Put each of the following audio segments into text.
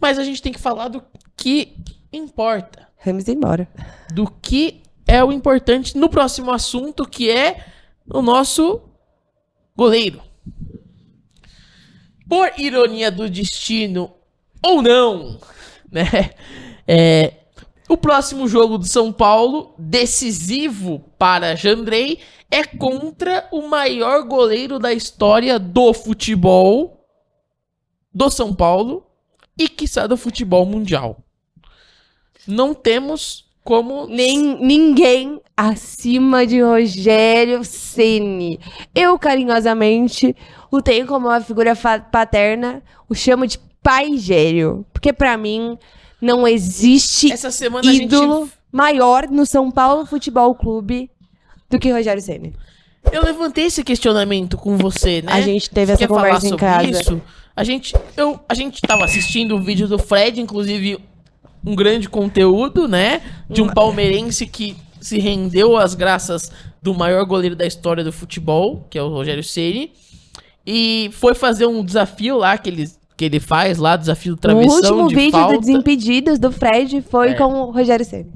mas a gente tem que falar do que importa. Vamos embora. Do que é o importante no próximo assunto, que é o nosso goleiro. Por ironia do destino, ou não, né? O próximo jogo do São Paulo, decisivo para Jandrei, é contra o maior goleiro da história do futebol do São Paulo e, quiçá, do futebol mundial. Não temos como... Ninguém acima de Rogério Ceni. Eu, carinhosamente, o tenho como uma figura paterna, o chamo de Pai Gério. Porque, pra mim, não existe Essa semana ídolo maior no São Paulo Futebol Clube do que Rogério Ceni. Eu levantei esse questionamento com você, né? A gente teve essa conversa em casa. Isso? A gente tava assistindo o vídeo do Fred, inclusive um grande conteúdo, né? De um palmeirense que se rendeu às graças do maior goleiro da história do futebol, que é o Rogério Ceni, e foi fazer um desafio lá que ele faz lá, desafio do travessão de falta. O último vídeo do Desimpedidos do Fred foi com o Rogério Ceni.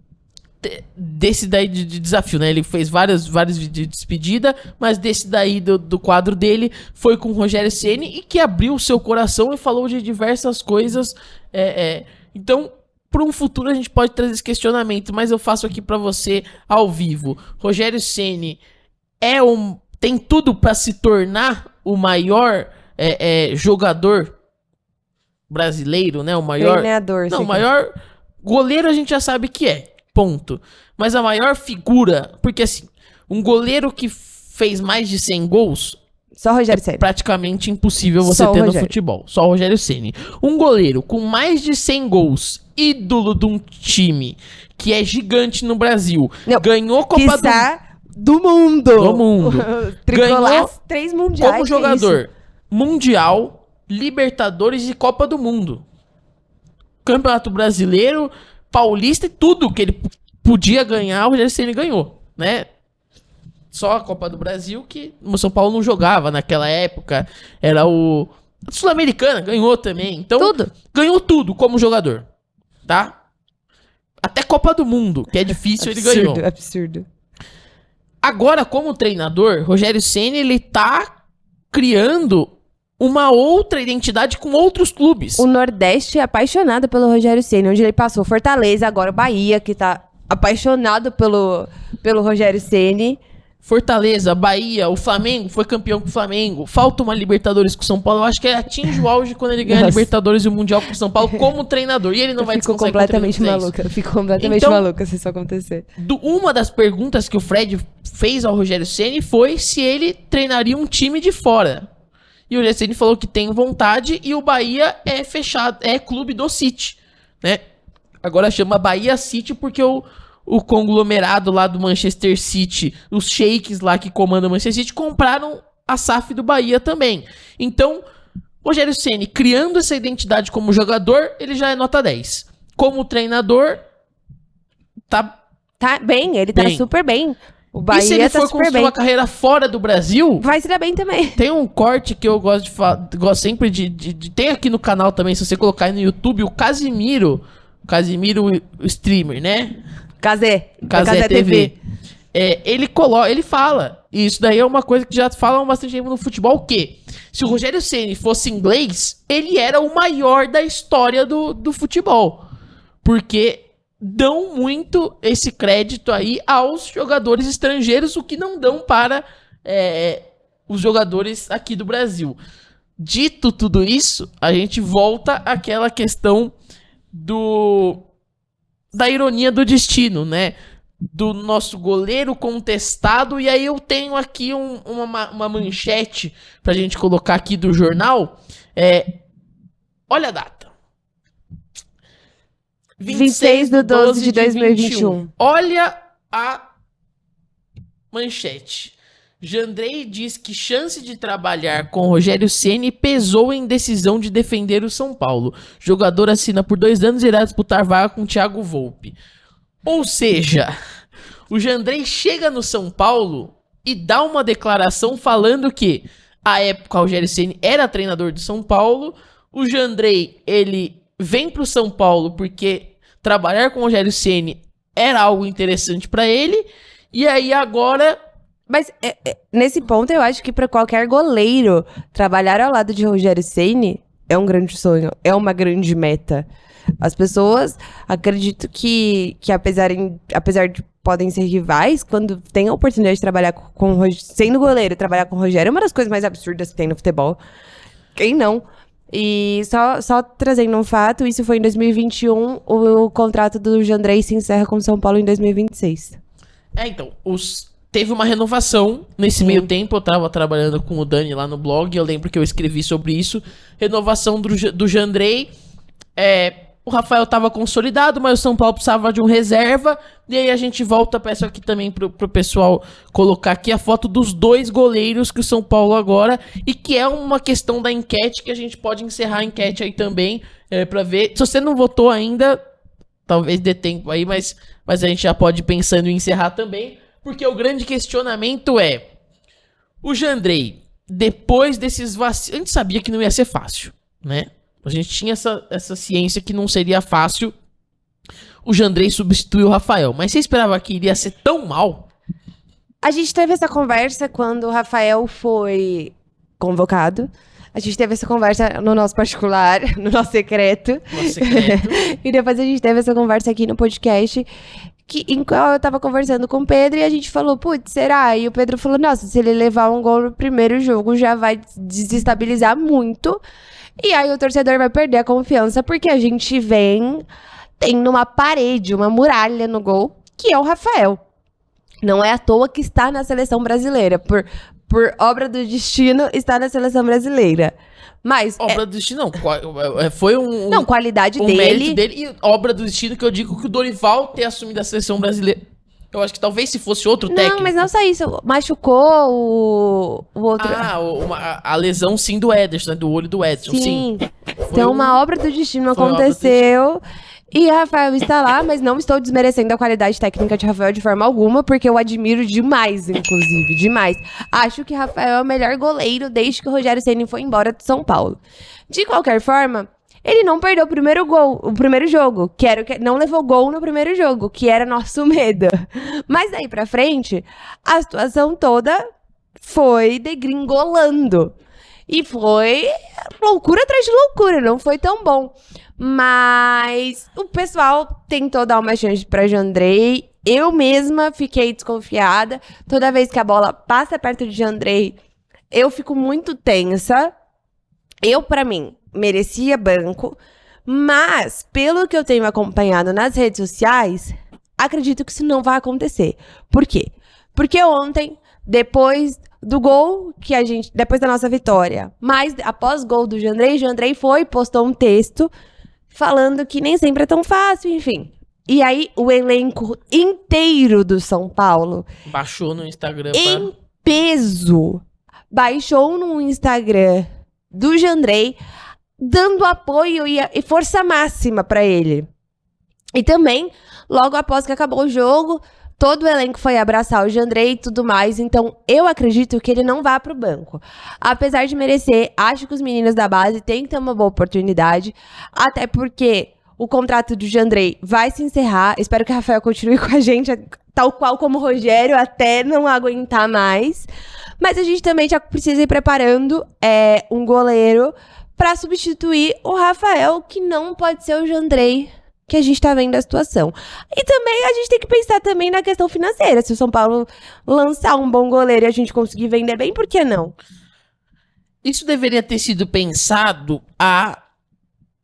Desse daí de desafio, né? Ele fez vários vídeos de despedida, mas desse daí do quadro dele foi com o Rogério Ceni, e que abriu o seu coração e falou de diversas coisas. Então, para um futuro a gente pode trazer esse questionamento, mas eu faço aqui para você ao vivo. Rogério Ceni tem tudo para se tornar o maior jogador brasileiro, né? O maior treinador. Não, o maior goleiro a gente já sabe que é. Ponto. Mas a maior figura, porque assim, um goleiro que fez mais de 100 gols, só Rogério Ceni. Praticamente impossível você ter no futebol. Só o Rogério Ceni. Um goleiro com mais de 100 gols, ídolo de um time que é gigante no Brasil, ganhou Copa do Mundo. Do mundo. Ganhou 3 mundiais. Como jogador mundial, Libertadores e Copa do Mundo. Campeonato Brasileiro, Paulista e tudo que ele podia ganhar, o Rogério Ceni ganhou, né? Só a Copa do Brasil que o São Paulo não jogava naquela época. Era o Sul-Americana, ganhou também. Então, ganhou tudo como jogador, tá? Até Copa do Mundo, que é difícil, ele ganhou. Absurdo. Agora, como treinador, Rogério Ceni, ele tá criando uma outra identidade com outros clubes. O Nordeste é apaixonado pelo Rogério Ceni, onde ele passou Fortaleza, agora o Bahia, que tá apaixonado pelo Rogério Ceni. Fortaleza, Bahia, o Flamengo, foi campeão com o Flamengo. Falta uma Libertadores com o São Paulo. Eu acho que ele atinge o auge quando ele ganha a Libertadores e o Mundial com o São Paulo como treinador. E ele não vai descansar. Eu fico completamente maluca se isso acontecer. Uma das perguntas que o Fred fez ao Rogério Ceni foi se ele treinaria um time de fora. E o Rogério Ceni falou que tem vontade, e o Bahia é fechado, é clube do City, né? Agora chama Bahia City porque o conglomerado lá do Manchester City, os sheiks lá que comandam o Manchester City, compraram a SAF do Bahia também. Então, Rogério Ceni, criando essa identidade como jogador, ele já é nota 10. Como treinador, tá bem, ele tá super bem. O Bahia, e se ele for construir uma carreira fora do Brasil, vai se dar bem também. Tem um corte que eu gosto de falar, gosto sempre de tem aqui no canal também, se você colocar aí no YouTube, o Casimiro o streamer, né? Casé TV. Ele fala, e isso daí é uma coisa que já falam bastante tempo no futebol, que se o Rogério Ceni fosse inglês, ele era o maior da história do futebol. Porque dão muito esse crédito aí aos jogadores estrangeiros, o que não dão para os jogadores aqui do Brasil. Dito tudo isso, a gente volta àquela questão da ironia do destino, né? Do nosso goleiro contestado. E aí eu tenho aqui uma manchete pra gente colocar aqui do jornal. Olha a data. 26/12/2021. Olha a manchete. Jandrei diz que chance de trabalhar com Rogério Ceni pesou em decisão de defender o São Paulo. Jogador assina por 2 anos e irá disputar vaga com Thiago Volpi. Ou seja, o Jandrei chega no São Paulo e dá uma declaração falando que, à época, o Rogério Ceni era treinador de São Paulo. O Jandrei, ele vem pro São Paulo porque trabalhar com o Rogério Ceni era algo interessante pra ele, e aí agora... Mas nesse ponto eu acho que pra qualquer goleiro, trabalhar ao lado de Rogério Ceni é um grande sonho, é uma grande meta. As pessoas, acredito que apesar de podem ser rivais, quando tem a oportunidade de trabalhar sendo goleiro, trabalhar com o Rogério é uma das coisas mais absurdas que tem no futebol. Quem não? E só trazendo um fato, isso foi em 2021, o contrato do Jandrei se encerra com o São Paulo em 2026. Então, teve uma renovação nesse meio tempo, eu tava trabalhando com o Dani lá no blog, eu lembro que eu escrevi sobre isso, renovação do Jandrei, o Rafael tava consolidado, mas o São Paulo precisava de um reserva, e aí a gente volta, peço aqui também pro pessoal colocar aqui a foto dos 2 goleiros que o São Paulo agora, e que é uma questão da enquete, que a gente pode encerrar a enquete aí também, pra ver. Se você não votou ainda, talvez dê tempo aí, mas a gente já pode ir pensando em encerrar também, porque o grande questionamento é, o Jandrei, depois desses vacilos, a gente sabia que não ia ser fácil, né? A gente tinha essa ciência que não seria fácil o Jandrei substituir o Rafael. Mas você esperava que iria ser tão mal? A gente teve essa conversa quando o Rafael foi convocado. A gente teve essa conversa no nosso particular, no nosso secreto. E depois a gente teve essa conversa aqui no podcast, em qual eu tava conversando com o Pedro e a gente falou, putz, será? E o Pedro falou, nossa, se ele levar um gol no primeiro jogo já vai desestabilizar muito. E aí o torcedor vai perder a confiança, porque a gente tem uma parede, uma muralha no gol, que é o Rafael. Não é à toa que está na seleção brasileira, por obra do destino, está na seleção brasileira. Mas obra do destino, não. Foi não, qualidade mérito dele e obra do destino que eu digo que o Dorival ter assumido a seleção brasileira. Eu acho que talvez se fosse outro técnico... Não, mas não só isso. Machucou o outro... a lesão sim do Ederson, né? Do olho do Edson, sim. Então uma obra do destino aconteceu. E Rafael está lá, mas não estou desmerecendo a qualidade técnica de Rafael de forma alguma, porque eu admiro demais, inclusive, demais. Acho que Rafael é o melhor goleiro desde que o Rogério Ceni foi embora de São Paulo. De qualquer forma... Ele não perdeu o primeiro jogo, não levou gol no primeiro jogo, que era nosso medo. Mas daí pra frente, a situação toda foi degringolando. E foi loucura atrás de loucura, não foi tão bom. Mas o pessoal tentou dar uma chance pra Jandrei. Eu mesma fiquei desconfiada. Toda vez que a bola passa perto de Jandrei, eu fico muito tensa. Pra mim, merecia banco, mas pelo que eu tenho acompanhado nas redes sociais, acredito que isso não vai acontecer. Por quê? Porque ontem, depois do gol depois da nossa vitória, mas após gol do Jandrei postou um texto falando que nem sempre é tão fácil, enfim. E aí o elenco inteiro do São Paulo baixou no Instagram em peso, baixou no Instagram do Jandrei, dando apoio e força máxima pra ele. E também, logo após que acabou o jogo, todo o elenco foi abraçar o Jandrei e tudo mais. Então, eu acredito que ele não vá pro banco. Apesar de merecer, acho que os meninos da base têm que ter uma boa oportunidade. Até porque o contrato do Jandrei vai se encerrar. Espero que o Rafael continue com a gente, tal qual como o Rogério, até não aguentar mais. Mas a gente também já precisa ir preparando um goleiro para substituir o Rafael, que não pode ser o Jandrei, que a gente tá vendo a situação. E também a gente tem que pensar também na questão financeira. Se o São Paulo lançar um bom goleiro e a gente conseguir vender bem, por que não? Isso deveria ter sido pensado há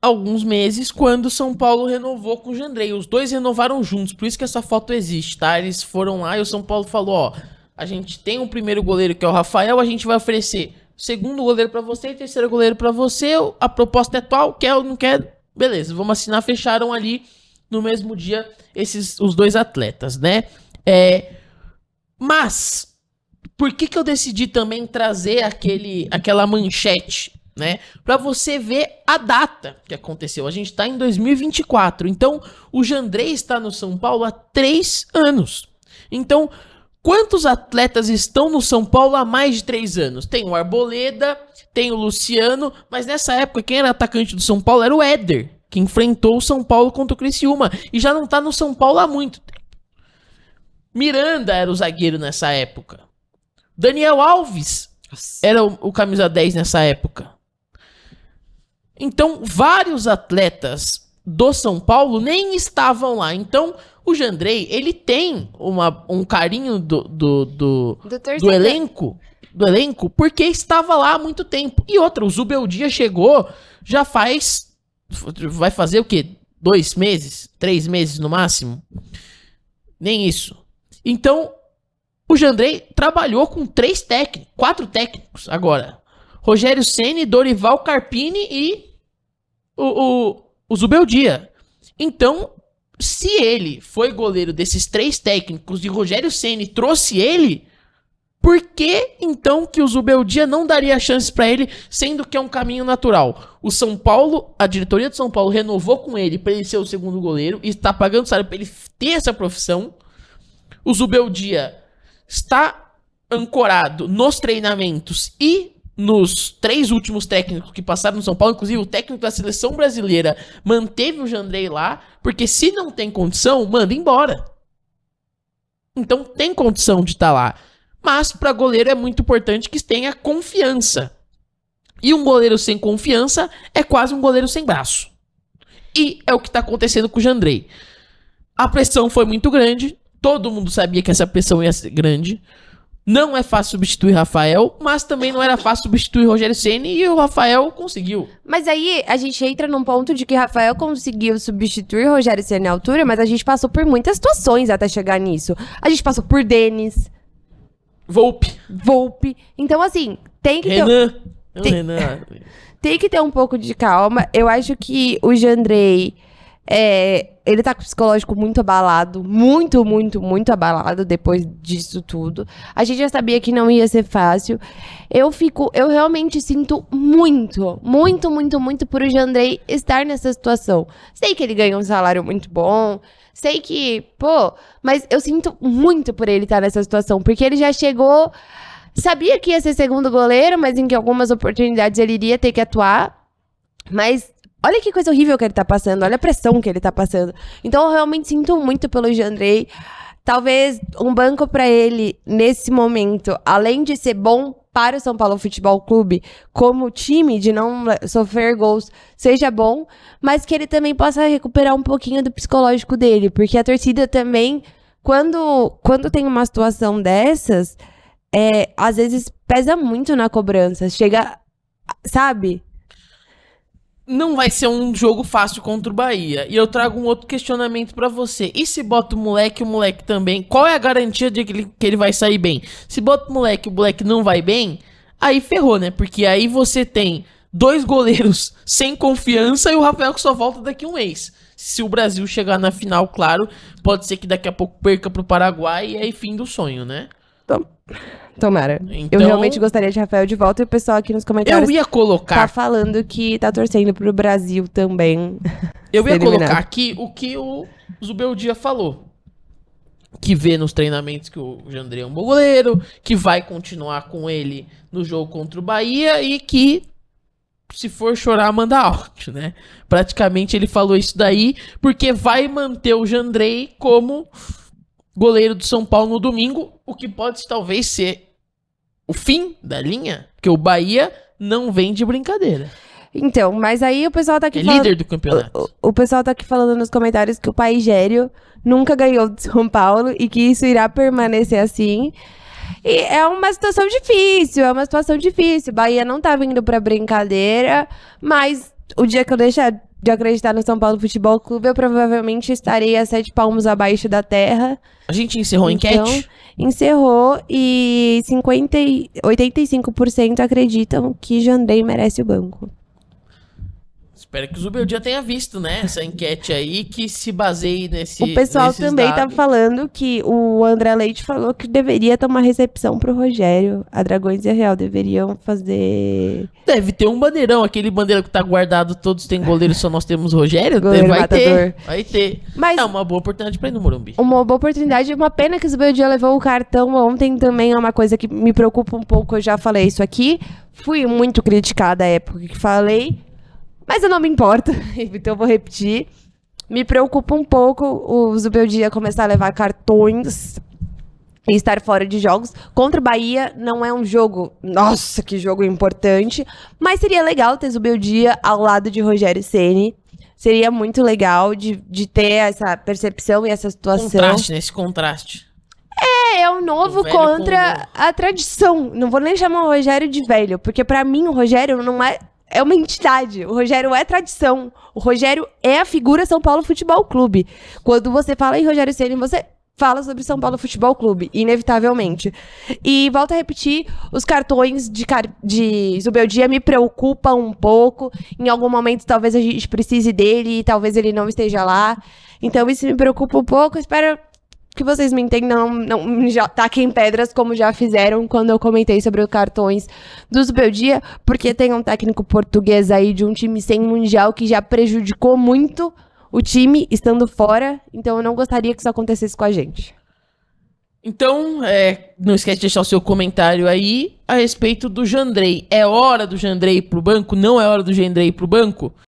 alguns meses, quando o São Paulo renovou com o Jandrei. Os dois renovaram juntos, por isso que essa foto existe, tá? Eles foram lá e o São Paulo falou, ó, a gente tem um primeiro goleiro que é o Rafael, a gente vai oferecer segundo goleiro pra você e terceiro goleiro pra você, a proposta é tal, quer ou não quer, beleza, vamos assinar, fecharam ali no mesmo dia os dois atletas, né? Mas, por que eu decidi também trazer aquela manchete, né? Pra você ver a data que aconteceu. A gente tá em 2024, então o Jandrei está no São Paulo há 3 anos. Então, quantos atletas estão no São Paulo há mais de 3 anos? Tem o Arboleda, tem o Luciano, mas nessa época quem era atacante do São Paulo era o Éder. que enfrentou o São Paulo contra o Criciúma. E já não tá no São Paulo há muito tempo. Miranda era o zagueiro nessa época. Daniel Alves era o camisa 10 nessa época. Então, vários atletas do São Paulo nem estavam lá. Então, o Jandrei, ele tem um carinho do elenco, porque estava lá há muito tempo. E outra, o Zubeldia chegou, vai fazer o quê? 2 meses? 3 meses no máximo? Nem isso. Então, o Jandrei trabalhou com 4 técnicos agora. Rogério Ceni, Dorival Carpini e o Zubeldia. Então, se ele foi goleiro desses 3 técnicos e Rogério Ceni trouxe ele, por que então que o Zubeldia não daria chance pra ele, sendo que é um caminho natural? O São Paulo, a diretoria de São Paulo renovou com ele pra ele ser o segundo goleiro e está pagando salário pra ele ter essa profissão. O Zubeldia está ancorado nos treinamentos e nos 3 últimos técnicos que passaram no São Paulo, inclusive o técnico da seleção brasileira manteve o Jandrei lá, porque se não tem condição, manda embora. Então tem condição de estar lá. Mas para goleiro é muito importante que tenha confiança. E um goleiro sem confiança é quase um goleiro sem braço. E é o que está acontecendo com o Jandrei. A pressão foi muito grande, todo mundo sabia que essa pressão ia ser grande. Não é fácil substituir Rafael, mas também não era fácil substituir Rogério Ceni e o Rafael conseguiu. Mas aí a gente entra num ponto de que Rafael conseguiu substituir Rogério Ceni à altura, mas a gente passou por muitas situações até chegar nisso. A gente passou por Denis. Volpe. Então, assim, tem que Renan. Tem que ter um pouco de calma. Eu acho que o Jandrei... ele tá com o psicológico muito abalado, muito abalado depois disso tudo. A gente já sabia que não ia ser fácil. Eu realmente sinto muito por o Jandrei estar nessa situação. Sei que ele ganha um salário muito bom, sei que, mas eu sinto muito por ele estar nessa situação, porque ele já chegou, sabia que ia ser segundo goleiro, mas em que algumas oportunidades ele iria ter que atuar, mas olha que coisa horrível que ele tá passando, olha a pressão que ele tá passando. Então eu realmente sinto muito pelo Jandrei. Talvez um banco pra ele, nesse momento, além de ser bom para o São Paulo Futebol Clube, como time, de não sofrer gols, seja bom, mas que ele também possa recuperar um pouquinho do psicológico dele, porque a torcida também, quando tem uma situação dessas, às vezes pesa muito na cobrança, chega, sabe? Não vai ser um jogo fácil contra o Bahia. E eu trago um outro questionamento pra você. E se bota o moleque também, qual é a garantia de que ele vai sair bem? Se bota o moleque não vai bem, aí ferrou, né? Porque aí você tem 2 goleiros sem confiança e o Rafael que só volta daqui a um mês. Se o Brasil chegar na final, claro, pode ser que daqui a pouco perca pro Paraguai e aí fim do sonho, né? Tomara. Então, eu realmente gostaria de Rafael de volta e o pessoal aqui nos comentários eu ia colocar, tá falando que tá torcendo pro Brasil também. Eu ia colocar aqui o que o Zubeldia falou. Que vê nos treinamentos que o Jandrei é um bom goleiro, que vai continuar com ele no jogo contra o Bahia e que, se for chorar, manda áudio, né? Praticamente ele falou isso daí porque vai manter o Jandrei como goleiro do São Paulo no domingo, o que pode talvez ser o fim da linha, porque o Bahia não vem de brincadeira. Então, mas aí o pessoal tá aqui falando... líder do campeonato. O pessoal tá aqui falando nos comentários que o Paigério nunca ganhou de São Paulo e que isso irá permanecer assim. E é uma situação difícil, Bahia não tá vindo pra brincadeira, mas o dia que eu deixar de acreditar no São Paulo Futebol Clube, eu provavelmente estarei a 7 palmos abaixo da terra. A gente encerrou a enquete? Encerrou e 85% acreditam que Jandrei merece o banco. Espero que o Zubeldia tenha visto, né, essa enquete aí, que se baseie nesse. O pessoal também dados. tá falando que o André Leite falou que deveria ter uma recepção pro Rogério. A Dragões e a Real deveriam fazer... Deve ter um bandeirão, aquele bandeirão que tá guardado, todos têm goleiro, só nós temos Rogério. Goleiro vai matador. Vai ter. Mas é uma boa oportunidade pra ir no Morumbi. Uma boa oportunidade. Uma pena que o Zubeldia levou o cartão ontem também, é uma coisa que me preocupa um pouco. Eu já falei isso aqui. Fui muito criticada à época que falei. Mas eu não me importo, então eu vou repetir. Me preocupa um pouco o Zubeldia começar a levar cartões e estar fora de jogos. Contra o Bahia não é um jogo, nossa, que jogo importante, mas seria legal ter Zubeldia ao lado de Rogério Ceni. Seria muito legal de ter essa percepção e essa situação. Contraste, né? Esse contraste. É o novo contra a tradição. Não vou nem chamar o Rogério de velho, porque pra mim o Rogério não é... É uma entidade. O Rogério é tradição. O Rogério é a figura São Paulo Futebol Clube. Quando você fala em Rogério Ceni, você fala sobre São Paulo Futebol Clube, inevitavelmente. E volto a repetir, os cartões de Zubeldia me preocupam um pouco. Em algum momento, talvez a gente precise dele e talvez ele não esteja lá. Então, isso me preocupa um pouco. Espero que vocês me entendam, não já taquem pedras como já fizeram quando eu comentei sobre os cartões do Zubeldia, porque tem um técnico português aí de um time sem mundial que já prejudicou muito o time estando fora, então eu não gostaria que isso acontecesse com a gente. Então, não esquece de deixar o seu comentário aí a respeito do Jandrei. É hora do Jandrei ir pro banco? Não é hora do Jandrei ir pro banco?